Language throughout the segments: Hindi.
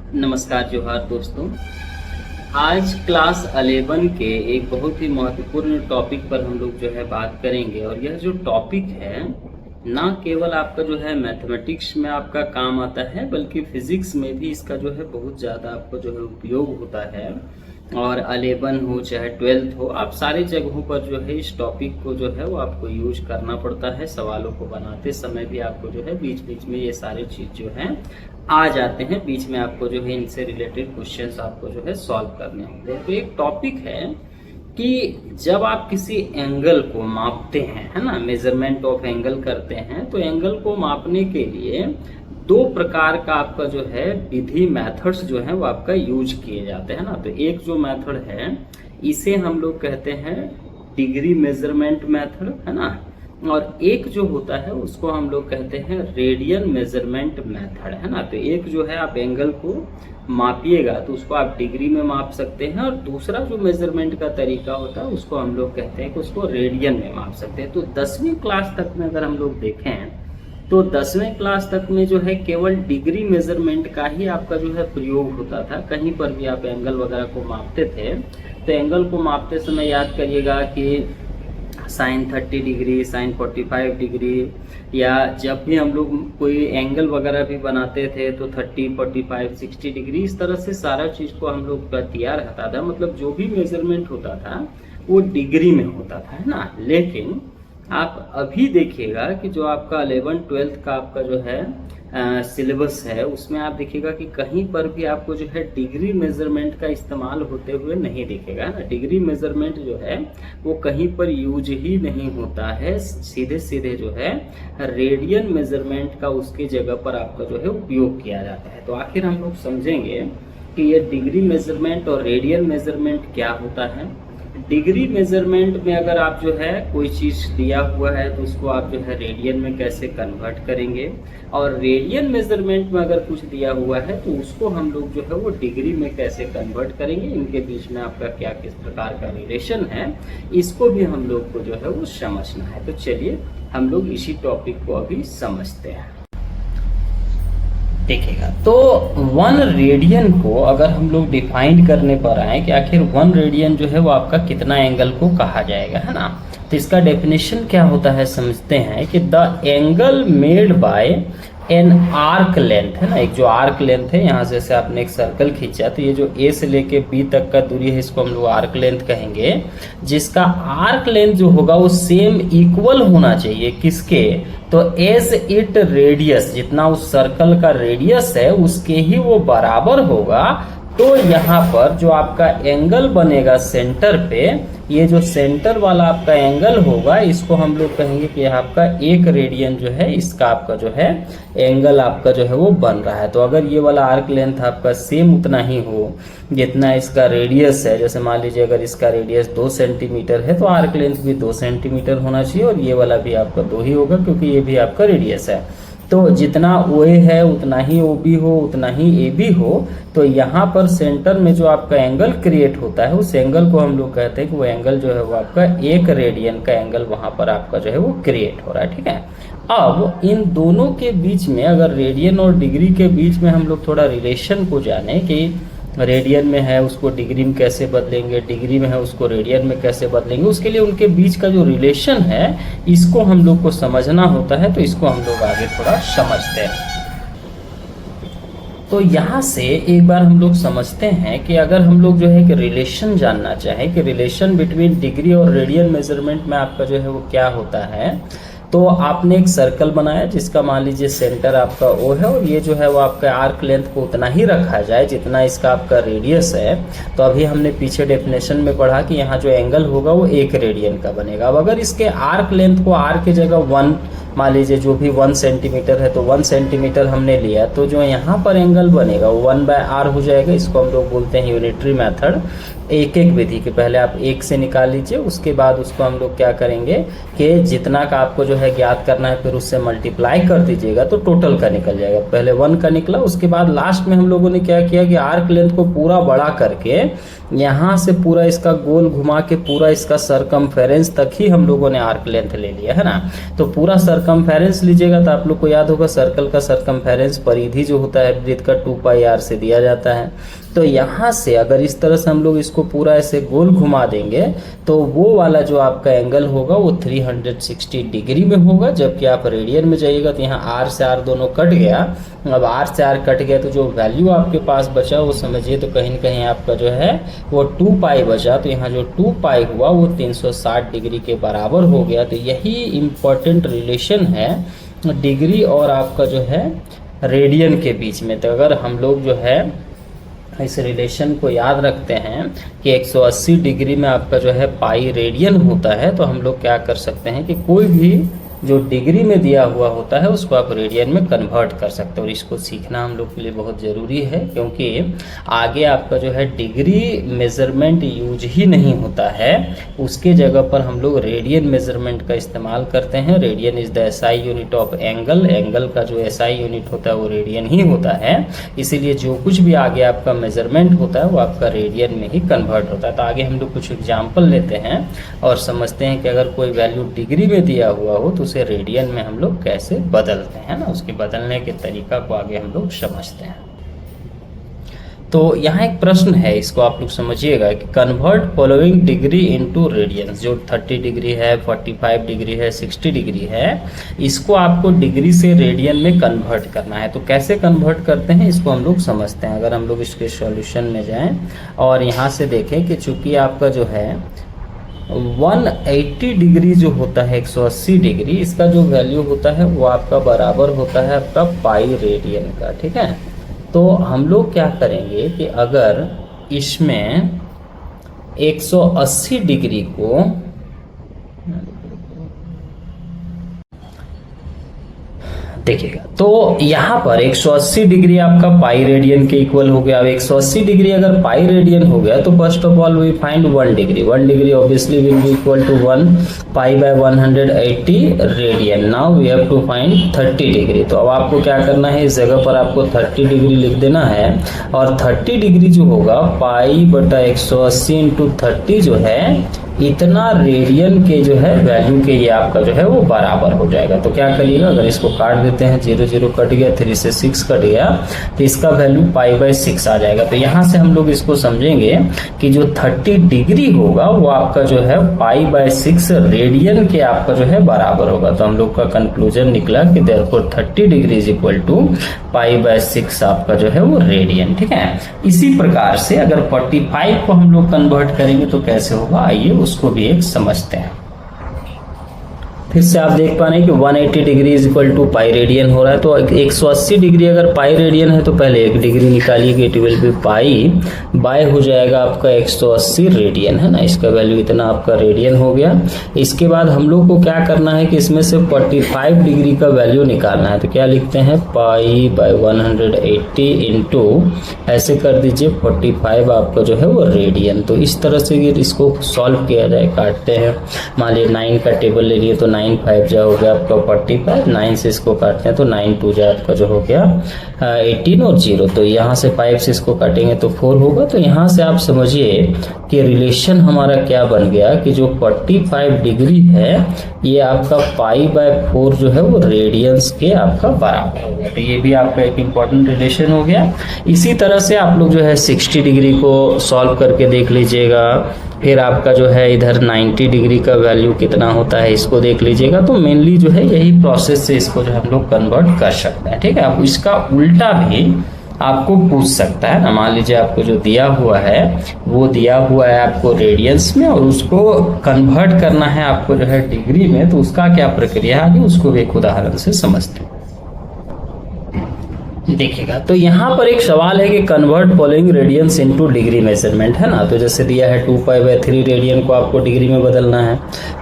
नमस्कार जोहार दोस्तों। आज क्लास 11 के एक बहुत ही महत्वपूर्ण टॉपिक पर हम लोग जो है बात करेंगे। और यह जो टॉपिक है ना केवल आपका जो है मैथमेटिक्स में आपका काम आता है, बल्कि फिजिक्स में भी इसका जो है बहुत ज़्यादा आपको जो है उपयोग होता है। और 11 हो चाहे 12th हो, आप सारे जगहों पर जो है इस टॉपिक को जो है वो आपको यूज करना पड़ता है। सवालों को बनाते समय भी आपको जो है बीच बीच में ये सारे चीज़ जो हैं आ जाते हैं। बीच में आपको जो है इनसे रिलेटेड क्वेश्चंस आपको जो है सॉल्व करने होते हैं। तो एक टॉपिक है कि जब आप किसी एंगल को मापते हैं, है ना, मेजरमेंट ऑफ एंगल करते हैं, तो एंगल को मापने के लिए दो प्रकार का आपका जो है विधि मेथड्स जो है वो आपका यूज किए जाते हैं ना। तो एक जो मेथड है इसे हम लोग कहते हैं डिग्री मेजरमेंट मेथड, है ना। और एक जो होता है उसको हम लोग कहते हैं रेडियन मेजरमेंट मेथड, है ना। तो एक जो है आप एंगल को मापिएगा तो उसको आप डिग्री में माप सकते हैं, और दूसरा जो मेजरमेंट का तरीका होता है उसको हम लोग कहते हैं कि उसको रेडियन में माप सकते हैं। तो 10वीं क्लास तक में अगर हम लोग देखें तो 10वें क्लास तक में जो है केवल डिग्री मेजरमेंट का ही आपका जो है प्रयोग होता था। कहीं पर भी आप एंगल वगैरह को मापते थे तो एंगल को मापते समय याद करिएगा कि साइन 30 डिग्री, साइन 45 डिग्री, या जब भी हम लोग कोई एंगल वगैरह भी बनाते थे तो 30, 45, 60 डिग्री, इस तरह से सारा चीज़ को हम लोग का तैयार रहता था। मतलब जो भी मेजरमेंट होता था वो डिग्री में होता था, है ना। लेकिन आप अभी देखिएगा कि जो आपका 11, 12th का आपका जो है सिलेबस है उसमें आप देखिएगा कि कहीं पर भी आपको जो है डिग्री मेजरमेंट का इस्तेमाल होते हुए नहीं दिखेगा ना। डिग्री मेजरमेंट जो है वो कहीं पर यूज ही नहीं होता है। सीधे सीधे जो है रेडियन मेजरमेंट का उसके जगह पर आपका जो है उपयोग किया जाता है। तो आखिर हम लोग समझेंगे कि ये डिग्री मेजरमेंट और रेडियन मेजरमेंट क्या होता है। डिग्री मेजरमेंट में अगर आप जो है कोई चीज़ दिया हुआ है तो उसको आप जो है रेडियन में कैसे कन्वर्ट करेंगे, और रेडियन मेजरमेंट में अगर कुछ दिया हुआ है तो उसको हम लोग जो है वो डिग्री में कैसे कन्वर्ट करेंगे, इनके बीच में आपका क्या किस प्रकार का रिलेशन है, इसको भी हम लोग को जो है वो समझना है। तो चलिए हम लोग इसी टॉपिक को अभी समझते हैं। देखिएगा तो 1 रेडियन को अगर हम लोग डिफाइन करने पर आए कि आखिर 1 रेडियन जो है वो आपका कितना एंगल को कहा जाएगा, है ना। तो इसका डेफिनेशन क्या होता है समझते हैं कि the angle made by an arc length, है ना। एक जो आर्क लेंथ है, यहाँ जैसे आपने एक सर्कल खींचा तो ये जो ए से लेके बी तक का दूरी है इसको हम लोग आर्क लेंथ कहेंगे। जिसका आर्क लेंथ जो होगा वो सेम इक्वल होना चाहिए किसके, तो एज इट रेडियस, जितना उस सर्कल का रेडियस है उसके ही वो बराबर होगा। तो यहाँ पर जो आपका एंगल बनेगा सेंटर पे, ये जो सेंटर वाला आपका एंगल होगा इसको हम लोग कहेंगे कि आपका 1 रेडियन जो है इसका आपका जो है एंगल आपका जो है वो बन रहा है। तो अगर ये वाला आर्क लेंथ आपका सेम उतना ही हो जितना इसका रेडियस है, जैसे मान लीजिए अगर इसका रेडियस 2 सेंटीमीटर है तो आर्क लेंथ भी 2 सेंटीमीटर होना चाहिए, और ये वाला भी आपका 2 ही होगा क्योंकि ये भी आपका रेडियस है। तो जितना OA है उतना ही OB हो, उतना ही AB हो। तो यहाँ पर सेंटर में जो आपका एंगल क्रिएट होता है उस एंगल को हम लोग कहते हैं कि वो एंगल जो है वो आपका 1 रेडियन का एंगल वहाँ पर आपका जो है वो क्रिएट हो रहा है, ठीक है। अब इन दोनों के बीच में अगर रेडियन और डिग्री के बीच में हम लोग थोड़ा रिलेशन को जाने कि रेडियन में है उसको डिग्री में कैसे बदलेंगे, डिग्री में है उसको रेडियन में कैसे बदलेंगे, उसके लिए उनके बीच का जो रिलेशन है इसको हम लोग को समझना होता है। तो इसको हम लोग आगे थोड़ा समझते हैं। तो यहाँ से एक बार हम लोग समझते हैं कि अगर हम लोग जो है कि रिलेशन जानना चाहें कि रिलेशन बिटवीन डिग्री और रेडियन मेजरमेंट में आपका जो है वो क्या होता है, तो आपने एक सर्कल बनाया जिसका मान लीजिए सेंटर आपका O है, और ये जो है वो आपका आर्क लेंथ को उतना ही रखा जाए जितना इसका आपका रेडियस है। तो अभी हमने पीछे डेफिनेशन में पढ़ा कि यहाँ जो एंगल होगा वो 1 रेडियन का बनेगा। अब अगर इसके आर्क लेंथ को R के जगह 1 मान लीजिए, जो भी 1 सेंटीमीटर है तो 1 सेंटीमीटर हमने लिया, तो जो यहाँ पर एंगल बनेगा वो 1/r हो जाएगा। इसको हम लोग बोलते हैं यूनिटरी मेथड। एक एक विधि के पहले आप 1 से निकाल लीजिए, उसके बाद उसको हम लोग क्या करेंगे कि जितना का आपको जो है ज्ञात करना है फिर उससे मल्टीप्लाई कर दीजिएगा तो टोटल का निकल जाएगा। पहले 1 का निकला, उसके बाद लास्ट में हम लोगों ने क्या किया कि आर्क लेंथ को पूरा बड़ा करके यहाँ से पूरा इसका गोल घुमा के पूरा इसका सरकमफेरेंस तक ही हम लोगों ने आर्क लेंथ ले लिया, है ना। तो पूरा सरकमफेरेंस लीजिएगा तो आप लोग को याद होगा सर्कल का सरकमफेरेंस परिधि जो होता है वृत्त का 2πr से दिया जाता है। तो यहाँ से अगर इस तरह से हम लोग इसको पूरा ऐसे गोल घुमा देंगे तो वो वाला जो आपका एंगल होगा वो 360 डिग्री में होगा। जबकि आप रेडियन में जाइएगा तो यहाँ आर से आर दोनों कट गया। अब आर से आर कट गया तो जो वैल्यू आपके पास बचा वो समझिए तो कहीं न कहीं आपका जो है वो 2π बचा। तो यहाँ जो 2π हुआ वो 360 डिग्री के बराबर हो गया। तो यही इम्पोर्टेंट रिलेशन है डिग्री और आपका जो है रेडियन के बीच में। तो अगर हम लोग जो है इस रिलेशन को याद रखते हैं कि 180 डिग्री में आपका जो है पाई रेडियन होता है, तो हम लोग क्या कर सकते हैं कि कोई भी जो डिग्री में दिया हुआ होता है उसको आप रेडियन में कन्वर्ट कर सकते हैं। और इसको सीखना हम लोग के लिए बहुत ज़रूरी है, क्योंकि आगे आपका जो है डिग्री मेज़रमेंट यूज ही नहीं होता है, उसके जगह पर हम लोग रेडियन मेज़रमेंट का इस्तेमाल करते हैं। Radian is the SI unit of angle. Angle का जो SI यूनिट होता है वो रेडियन ही होता है। इसीलिए जो कुछ भी आगे आपका मेज़रमेंट होता है वो आपका रेडियन में ही कन्वर्ट होता है। तो आगे हम लोग कुछ एग्जाम्पल लेते हैं और समझते हैं कि अगर कोई वैल्यू डिग्री में दिया हुआ हो तो उसे रेडियन में हम लोग कैसे बदलते हैं ना, उसके बदलने के तरीका को आगे हम लोग समझते हैं। तो यहाँ एक प्रश्न है, इसको आप लोग समझिएगा कि convert following degree into radiance. जो 30 डिग्री है, 45 डिग्री है, 60 डिग्री है, इसको आपको डिग्री से रेडियन में कन्वर्ट करना है। तो कैसे कन्वर्ट करते हैं इसको हम लोग समझते हैं। अगर हम लोग इसके सॉल्यूशन में जाएं और यहाँ से देखें कि चूंकि आपका जो है 180 डिग्री जो होता है 180 डिग्री, इसका जो वैल्यू होता है वो आपका बराबर होता है आपका पाई रेडियन का। ठीक है, तो हम लोग क्या करेंगे कि अगर इसमें 180 डिग्री को देखिएगा तो यहाँ पर 180 डिग्री आपका पाई रेडियन के इक्वल हो गया। अब 180 डिग्री अगर पाई रेडियन हो गया तो first of all we find 1 degree. 1 degree obviously will be equal to 1 pi by 180 radian. Now we have to find 30 degree. तो अब आपको क्या करना है, इस जगह पर आपको 30 डिग्री लिख देना है और 30 डिग्री जो होगा पाई बटा 180 इंटू 30 जो है इतना रेडियन के जो है वैल्यू के ये आपका जो है वो बराबर हो जाएगा। तो क्या करिएगा, अगर इसको काट देते हैं 0 0 कट गया, 3 से 6 कट गया, तो इसका वैल्यू पाई बाय 6 आ जाएगा। तो यहाँ से हम लोग इसको समझेंगे कि जो 30 डिग्री होगा वो आपका जो है पाई बाय 6 रेडियन के आपका जो है बराबर होगा। तो हम लोग का कंक्लूजन निकला कि therefore 30 degree is equal to pi by 6 आपका जो है वो रेडियन। ठीक है, इसी प्रकार से अगर 45 को हम लोग कन्वर्ट करेंगे तो कैसे होगा, आइए उसको भी एक समझते हैं। फिर से आप देख पा रहे हैं कि 180 degree is equal to pi radian हो रहा है। तो 180 डिग्री अगर पाई रेडियन है तो पहले 1 डिग्री निकालिए कि it will be pi by हो जाएगा आपका 180 रेडियन, है ना। इसका वैल्यू इतना आपका रेडियन हो गया। इसके बाद हम लोग को क्या करना है कि इसमें से 45 डिग्री का वैल्यू निकालना है। तो क्या लिखते हैं, पाई बाय 180 इंटू ऐसे कर दीजिए 45 आपका जो है वो रेडियन। तो इस तरह से इसको सॉल्व किया जाए। काटते हैं, मान लीजिए 9 का टेबल ले लिए तो 9 5 जा हो गया आपका 45, 9 से इसको काटते हैं तो 9 2 जा आपका जो हो गया 18 और 0। तो यहाँ से 5 से इसको काटेंगे तो 4 होगा। तो यहाँ से आप समझिए कि रिलेशन हमारा क्या बन गया कि जो 45 डिग्री है ये आपका पाई बाय 4 जो है वो रेडियंस के आपका बराबर हो गया। तो ये भी आपका एक इम्पॉर्टेंट रिलेशन हो गया। इसी तरह से आप लोग जो है 60 डिग्री को सॉल्व करके देख लीजिएगा। फिर आपका जो है इधर 90 डिग्री का वैल्यू कितना होता है इसको देख लीजिएगा। तो मेनली जो है यही प्रोसेस से इसको जो हम लोग कन्वर्ट कर सकते हैं। ठीक है, अब इसका उल्टा भी आपको पूछ सकता है ना। मान लीजिए आपको जो दिया हुआ है वो दिया हुआ है आपको रेडियंस में और उसको कन्वर्ट करना है आपको जो है डिग्री में, तो उसका क्या प्रक्रिया है उसको भी एक उदाहरण से समझते हैं। देखिएगा तो यहाँ पर एक सवाल है कि convert following radians into degree measurement, है ना। तो जैसे दिया है 2 पाई बाय 3 रेडियन को आपको डिग्री में बदलना है।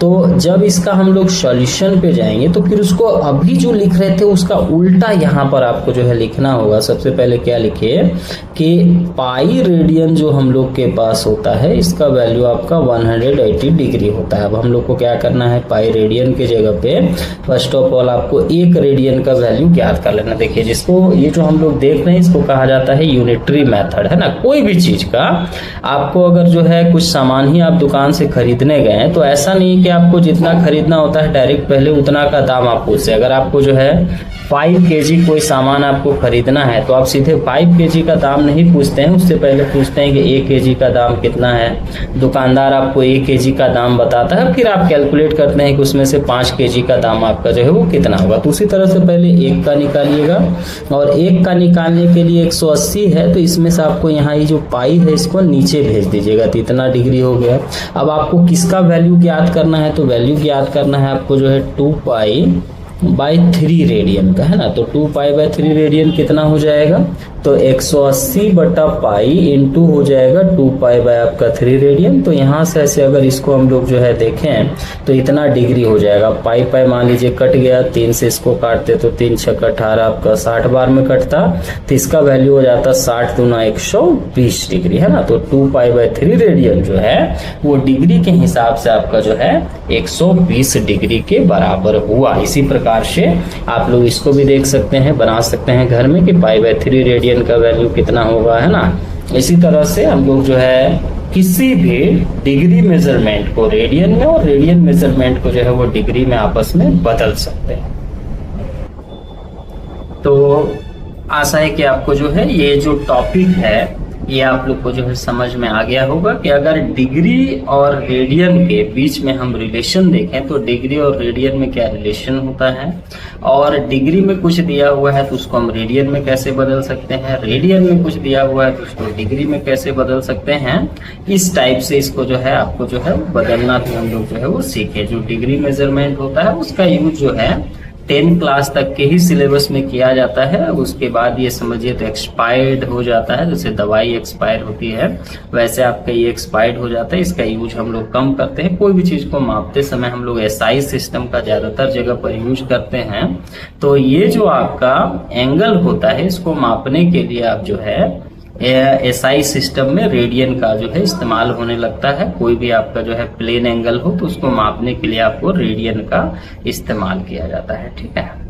तो जब इसका हम लोग सॉल्यूशन पे जाएंगे तो फिर उसको अभी जो लिख रहे थे उसका उल्टा यहाँ पर आपको जो है लिखना होगा। सबसे पहले क्या लिखिए कि पाई रेडियन जो हम लोग के पास होता है इसका वैल्यू आपका 180 डिग्री होता है। अब हम लोग को क्या करना है, पाई रेडियन के जगह पे फर्स्ट ऑफ ऑल आपको 1 रेडियन का वैल्यू ज्ञात कर लेना। देखिए जिसको ये ये जो हम लोग देख रहे हैं इसको कहा जाता है यूनिटरी मेथड, है ना। कोई भी चीज का आपको अगर जो है कुछ सामान ही आप दुकान से खरीदने गए हैं तो ऐसा नहीं कि आपको जितना खरीदना होता है डायरेक्ट पहले उतना का दाम आप पूछते। अगर आपको जो है 5 kg कोई सामान आपको खरीदना है तो आप सीधे 5 kg का दाम नहीं पूछते हैं, उससे पहले पूछते हैं कि 1 kg का दाम कितना है। दुकानदार आपको 1 kg का दाम बताता है, फिर आप कैलकुलेट करते हैं कि उसमें से 5 kg का दाम आपका जो है वो कितना होगा। तो उसी तरह से पहले 1 का निकालिएगा, और 1 का निकालने के लिए 180 है तो इसमें से आपको यहाँ ये जो पाई है इसको नीचे भेज दीजिएगा, तो इतना डिग्री हो गया। अब आपको किसका वैल्यू ज्ञात करना है, तो वैल्यू ज्ञात करना है आपको जो है 2π/3 रेडियन का, है ना। तो 2π/3 रेडियन कितना हो जाएगा, तो 180/पाई इंटू हो जाएगा 2π/3 रेडियन। तो यहाँ से ऐसे अगर इसको हम लोग जो है देखें तो इतना डिग्री हो जाएगा। पाई मान लीजिए कट गया, 3 से इसको काटते तो 3 छक 18 आपका 60 बार में कटता, तो इसका वैल्यू हो जाता 60 दूना 120 डिग्री, है ना। तो 2π/3 रेडियन जो है वो डिग्री के हिसाब से आपका जो है 120 डिग्री के बराबर हुआ। इसी प्रकार से आप लोग इसको भी देख सकते हैं, बना सकते हैं घर में कि π/3 रेडियन का वैल्यू कितना होगा, है ना। इसी तरह से हम लोग जो है किसी भी डिग्री मेजरमेंट को रेडियन में और रेडियन मेजरमेंट को जो है वो डिग्री में आपस में बदल सकते हैं। तो आशा है कि आपको जो है ये जो टॉपिक है ये आप लोग को जो है समझ में आ गया होगा कि अगर डिग्री और रेडियन के बीच में हम रिलेशन देखें तो डिग्री और रेडियन में क्या रिलेशन होता है, और डिग्री में कुछ दिया हुआ है तो उसको हम रेडियन में कैसे बदल सकते हैं, रेडियन में कुछ दिया हुआ है तो उसको डिग्री में कैसे बदल सकते हैं। इस टाइप से इसको जो है आपको जो है बदलना भी हम लोग जो है वो सीखे। जो डिग्री मेजरमेंट होता है उसका यूज जो है 10 क्लास तक के ही सिलेबस में किया जाता है। उसके बाद ये समझिए तो एक्सपायर्ड हो जाता है, जैसे दवाई एक्सपायर होती है वैसे आपका ये एक्सपायर्ड हो जाता है। इसका यूज हम लोग कम करते हैं। कोई भी चीज को मापते समय हम लोग एसआई सिस्टम का ज्यादातर जगह पर यूज करते हैं। तो ये जो आपका एंगल होता है इसको मापने के लिए आप जो है एसआई सिस्टम में रेडियन का जो है इस्तेमाल होने लगता है। कोई भी आपका जो है प्लेन एंगल हो तो उसको मापने के लिए आपको रेडियन का इस्तेमाल किया जाता है, ठीक है।